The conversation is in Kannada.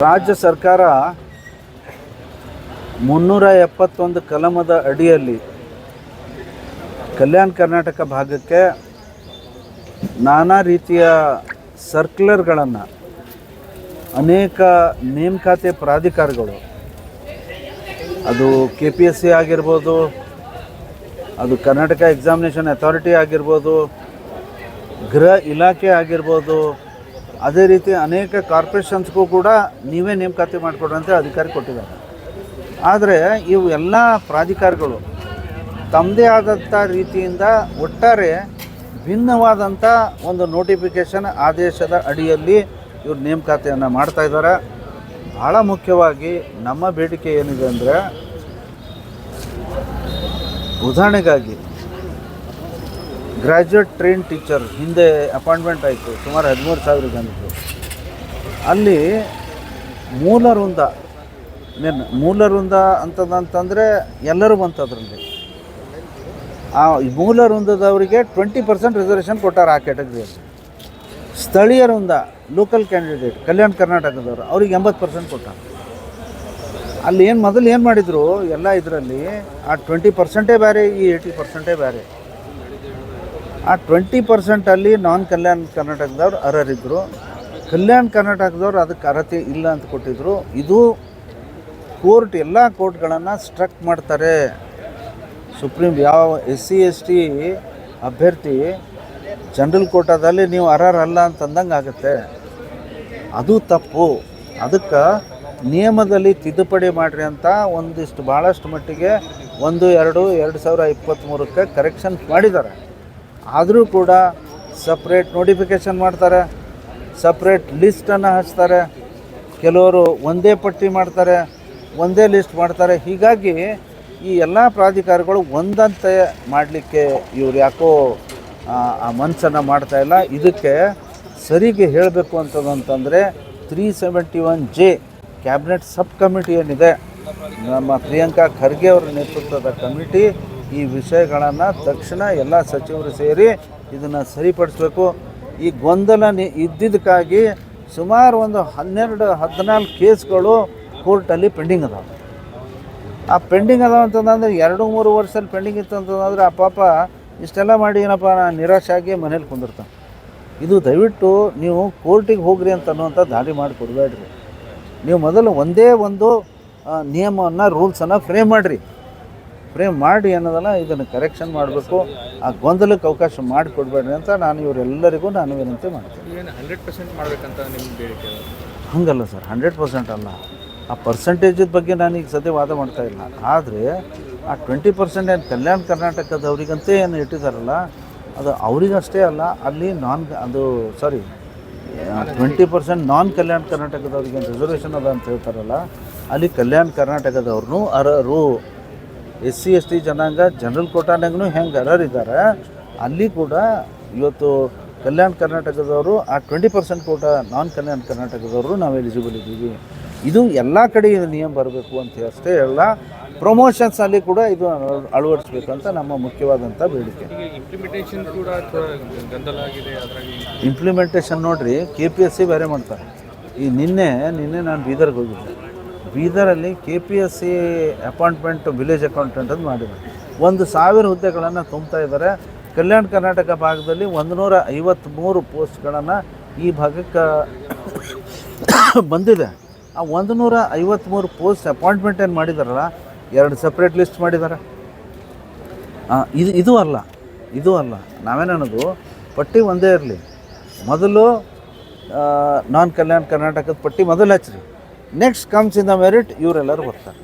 ರಾಜ್ಯ ಸರ್ಕಾರ 371 ಕಲಮದ ಅಡಿಯಲ್ಲಿ ಕಲ್ಯಾಣ ಕರ್ನಾಟಕ ಭಾಗಕ್ಕೆ ನಾನಾ ರೀತಿಯ ಸರ್ಕ್ಯುಲರ್ಗಳನ್ನು ಅನೇಕ ನೇಮಕಾತಿ ಪ್ರಾಧಿಕಾರಗಳು, ಅದು KPSC ಆಗಿರ್ಬೋದು, ಅದು ಕರ್ನಾಟಕ ಎಕ್ಸಾಮಿನೇಷನ್ ಅಥಾರಿಟಿ ಆಗಿರ್ಬೋದು, ಗೃಹ ಇಲಾಖೆ ಆಗಿರ್ಬೋದು, ಅದೇ ರೀತಿ ಅನೇಕ ಕಾರ್ಪೊರೇಷನ್ಸ್ಗೂ ಕೂಡ ನೀವೇ ನೇಮಕಾತಿ ಮಾಡಿಕೊಡುವಂತೆ ಅಧಿಕಾರ ಕೊಟ್ಟಿದ್ದಾರೆ. ಆದರೆ ಇವು ಎಲ್ಲ ಪ್ರಾಧಿಕಾರಗಳು ತಮ್ಮದೇ ಆದಂಥ ರೀತಿಯಿಂದ ಒಟ್ಟಾರೆ ಭಿನ್ನವಾದಂಥ ಒಂದು ನೋಟಿಫಿಕೇಷನ್ ಆದೇಶದ ಅಡಿಯಲ್ಲಿ ಇವರು ನೇಮಕಾತಿಯನ್ನು ಮಾಡ್ತಾಯಿದ್ದಾರೆ. ಭಾಳ ಮುಖ್ಯವಾಗಿ ನಮ್ಮ ಬೇಡಿಕೆ ಏನಿದೆ ಅಂದರೆ, ಉದಾಹರಣೆಗಾಗಿ ಗ್ರ್ಯಾಜುಯೇಟ್ ಟ್ರೈನ್ ಟೀಚರ್ ಹಿಂದೆ ಅಪಾಯಿಂಟ್ಮೆಂಟ್ ಆಯಿತು, ಸುಮಾರು 13,000 ಜನರು. ಅಲ್ಲಿ ಮೂಲ ವೃಂದ ಅಂತಂದರೆ ಎಲ್ಲರೂ ಬಂತದ್ರಲ್ಲಿ. ಆ ಮೂಲ ವೃಂದದವರಿಗೆ 20% ರಿಸರ್ವೇಷನ್ ಕೊಟ್ಟಾರೆ ಆ ಕ್ಯಾಟಗರಿಯಲ್ಲಿ. ಸ್ಥಳೀಯ ವೃಂದ, ಲೋಕಲ್ ಕ್ಯಾಂಡಿಡೇಟ್, ಕಲ್ಯಾಣ ಕರ್ನಾಟಕದವರು, ಅವ್ರಿಗೆ 80% ಕೊಟ್ಟಾರೆ. ಅಲ್ಲಿ ಮೊದಲು ಏನು ಮಾಡಿದರು ಎಲ್ಲ ಇದರಲ್ಲಿ, ಆ 20% ಬೇರೆ, ಈ 80% ಬೇರೆ. ಆ 20% ನಾನ್ ಕಲ್ಯಾಣ ಕರ್ನಾಟಕದವ್ರು ಅರ್ಹರಿದ್ದರು, ಕಲ್ಯಾಣ ಕರ್ನಾಟಕದವ್ರು ಅದಕ್ಕೆ ಅರ್ಹತೆ ಇಲ್ಲ ಅಂತ ಕೊಟ್ಟಿದ್ದರು. ಇದು ಕೋರ್ಟ್ ಎಲ್ಲ ಕೋರ್ಟ್ಗಳನ್ನು ಸ್ಟ್ರಕ್ ಮಾಡ್ತಾರೆ. ಸುಪ್ರೀಂ ಯಾವ SC ST ಅಭ್ಯರ್ಥಿ ಜನರಲ್ ಕೋಟಾದಲ್ಲಿ ನೀವು ಅರ್ಹರಲ್ಲ ಅಂತಂದಂಗೆ ಆಗುತ್ತೆ. ಅದು ತಪ್ಪು. ಅದಕ್ಕೆ ನಿಯಮದಲ್ಲಿ ತಿದ್ದುಪಡಿ ಮಾಡಿರಿ ಅಂತ ಒಂದಿಷ್ಟು ಭಾಳಷ್ಟು ಮಟ್ಟಿಗೆ 1/2/2023ಕ್ಕೆ ಕರೆಕ್ಷನ್ ಮಾಡಿದ್ದಾರೆ. ಆದರೂ ಕೂಡ ಸಪ್ರೇಟ್ ನೋಟಿಫಿಕೇಷನ್ ಮಾಡ್ತಾರೆ, ಸಪ್ರೇಟ್ ಲಿಸ್ಟನ್ನು ಹಚ್ತಾರೆ, ಕೆಲವರು ಒಂದೇ ಪಟ್ಟಿ ಮಾಡ್ತಾರೆ, ಒಂದೇ ಲಿಸ್ಟ್ ಮಾಡ್ತಾರೆ. ಹೀಗಾಗಿ ಈ ಎಲ್ಲ ಪ್ರಾಧಿಕಾರಗಳು ಒಂದಂತೆ ಮಾಡಲಿಕ್ಕೆ ಇವ್ರು ಯಾಕೋ ಆ ಮನಸ್ಸನ್ನು ಮಾಡ್ತಾಯಿಲ್ಲ. ಇದಕ್ಕೆ ಸರಿಗೆ ಹೇಳಬೇಕು ಅಂತಂದರೆ 371J ಕ್ಯಾಬಿನೆಟ್ ಸಬ್ ಕಮಿಟಿ ಏನಿದೆ, ನಮ್ಮ ಪ್ರಿಯಾಂಕಾ ಖರ್ಗೆ ಅವರ ನೇತೃತ್ವದ ಕಮಿಟಿ ಈ ವಿಷಯಗಳನ್ನು ತಕ್ಷಣ ಎಲ್ಲ ಸಚಿವರು ಸೇರಿ ಇದನ್ನು ಸರಿಪಡಿಸಬೇಕು. ಈ ಗೊಂದಲ ಇದ್ದಿದ್ದಕ್ಕಾಗಿ ಸುಮಾರು ಒಂದು 12-14 ಕೇಸ್ಗಳು ಕೋರ್ಟಲ್ಲಿ ಪೆಂಡಿಂಗ್ ಅದಾವೆ. ಆ ಪೆಂಡಿಂಗ್ ಅದಾವ ಅಂತಂದರೆ 2-3 ವರ್ಷದಲ್ಲಿ ಪೆಂಡಿಂಗ್ ಇತ್ತು ಅಂತಂದರೆ ಆ ಪಾಪ ಇಷ್ಟೆಲ್ಲ ಮಾಡಿ ಏನಪ್ಪ ನಾನು ನಿರಾಶೆ ಆಗಿ ಮನೇಲಿ ಕುಂದಿರ್ತಾನೆ. ಇದು ದಯವಿಟ್ಟು ನೀವು ಕೋರ್ಟಿಗೆ ಹೋಗ್ರಿ ಅಂತ ಅನ್ನುವಂಥ ದಾರಿ ಮಾಡಿ ಕೊಡಬೇಡ್ರಿ. ನೀವು ಮೊದಲು ಒಂದೇ ಒಂದು ನಿಯಮವನ್ನು, ರೂಲ್ಸನ್ನು ಫ್ರೇಮ್ ಮಾಡಿ ಅನ್ನೋದನ್ನು ಇದನ್ನು ಕರೆಕ್ಷನ್ ಮಾಡಬೇಕು. ಆ ಗೊಂದಲಕ್ಕೆ ಅವಕಾಶ ಮಾಡಿಕೊಡ್ಬೇಡ್ರಿ ಅಂತ ನಾನು ಇವರೆಲ್ಲರಿಗೂ ವಿನಂತಿ ಮಾಡ್ತೀನಿ. 100% ಮಾಡಬೇಕಂತ ನಿಮ್ಮ ಬೇಡಿಕೆ? ಹಾಗಲ್ಲ ಸರ್, 100% ಅಲ್ಲ. ಆ ಪರ್ಸೆಂಟೇಜದ ಬಗ್ಗೆ ನಾನೀಗ ಸದ್ಯ ವಾದ ಮಾಡ್ತಾಯಿಲ್ಲ. ಆದರೆ ಆ 20% ಏನು ಕಲ್ಯಾಣ ಕರ್ನಾಟಕದವ್ರಿಗಂತೇ ಏನು ಇಟ್ಟಿದ್ದಾರಲ್ಲ, ಅದು ಅವರಿಗಷ್ಟೇ ಅಲ್ಲ, ಅಲ್ಲಿ 20% ನಾನ್ ಕಲ್ಯಾಣ ಕರ್ನಾಟಕದವ್ರಿಗೆ ರಿಸರ್ವೇಷನ್ ಅದ ಅಂತ ಹೇಳ್ತಾರಲ್ಲ, ಅಲ್ಲಿ ಕಲ್ಯಾಣ ಕರ್ನಾಟಕದವ್ರನ್ನೂ ಅರ್ಹರು, SC ST ಜನಾಂಗ ಜನರಲ್ ಕೋಟಾನಾಗೂ ಹೆಂಗೆ ಅರ್ಹರಿದ್ದಾರೆ, ಅಲ್ಲಿ ಕೂಡ ಇವತ್ತು ಕಲ್ಯಾಣ ಕರ್ನಾಟಕದವರು ಆ 20% ಕೋಟಾ ನಾನ್ ಕಲ್ಯಾಣ ಕರ್ನಾಟಕದವರು ನಾವು ಎಲಿಜಿಬಲ್ ಇದ್ದೀವಿ. ಇದು ಎಲ್ಲ ಕಡೆ ಇದು ನಿಯಮ ಬರಬೇಕು ಅಂತ ಅಷ್ಟೇ ಹೇಳಲ್ಲ, ಪ್ರಮೋಷನ್ಸಲ್ಲಿ ಕೂಡ ಇದು ಅಳವಡಿಸ್ಬೇಕಂತ ನಮ್ಮ ಮುಖ್ಯವಾದಂಥ ಬೇಡಿಕೆ. ಇಂಪ್ಲಿಮೆಂಟೇಷನ್ ನೋಡಿರಿ, KPSC ಬೇರೆ ಮಾಡ್ತಾರೆ. ಈ ನಿನ್ನೆ ನಾನು ಬೀದರ್ಗೆ ಹೋಗಿದ್ದೆ. ಬೀದರಲ್ಲಿ KPSC ಅಪಾಯಿಂಟ್ಮೆಂಟ್ ವಿಲೇಜ್ ಅಕೌಂಟೆಂಟ್ ಅಂತ ಮಾಡಿದ್ದಾರೆ. 1,000 ಹುದ್ದೆಗಳನ್ನು ತುಂಬ್ತಾ ಇದ್ದಾರೆ. ಕಲ್ಯಾಣ ಕರ್ನಾಟಕ ಭಾಗದಲ್ಲಿ 153 ಪೋಸ್ಟ್ಗಳನ್ನು ಈ ಭಾಗಕ್ಕೆ ಬಂದಿದೆ. ಆ 153 ಪೋಸ್ಟ್ ಅಪಾಯಿಂಟ್ಮೆಂಟ್ ಏನು ಮಾಡಿದಾರಲ್ಲ, 2 ಸಪ್ರೇಟ್ ಲಿಸ್ಟ್ ಮಾಡಿದ್ದಾರೆ. ಇದು ಅಲ್ಲ ನಾವೇನನ್ನೋದು, ಪಟ್ಟಿ ಒಂದೇ ಇರಲಿ. ಮೊದಲು ನಾನ್ ಕಲ್ಯಾಣ ಕರ್ನಾಟಕದ ಪಟ್ಟಿ ಮೊದಲು ಹಚ್ಚಿರಿ, next comes in the merit ಇವರೆಲ್ಲರೂ ಬರ್ತಾರೆ.